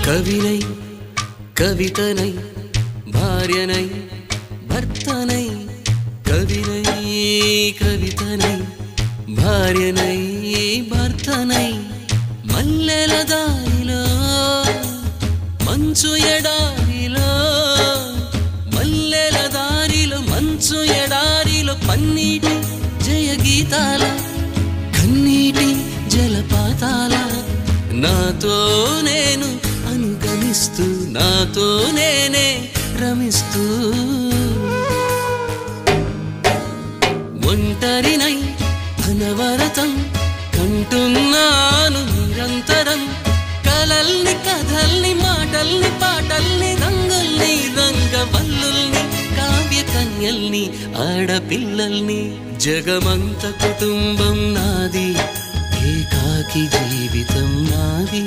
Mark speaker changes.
Speaker 1: కవినై కవితనై భార్యనై భర్తనై కవినై కవితనై భార్యనై భర్తనై మల్లెల దారిలో మంచు ఎడారిలో మల్లెల దారిలో మంచు ఎడారిలో పన్నీటి జయ గీతాల కన్నీటి జలపాతాల నాతో నేను అనుగమిస్తూ నాతో నేనే రమిస్తూ ఒంటరినై అనవరతం కంటున్నాను నిరంతరం కలల్ని కథల్ని మాటల్ని పాటల్ని రంగుల్ని రంగవల్లుల్ని కావ్య కన్యల్ని ఆడపిల్లల్ని జగమంత కుటుంబం నాది ఏకాకి జీవితం నాది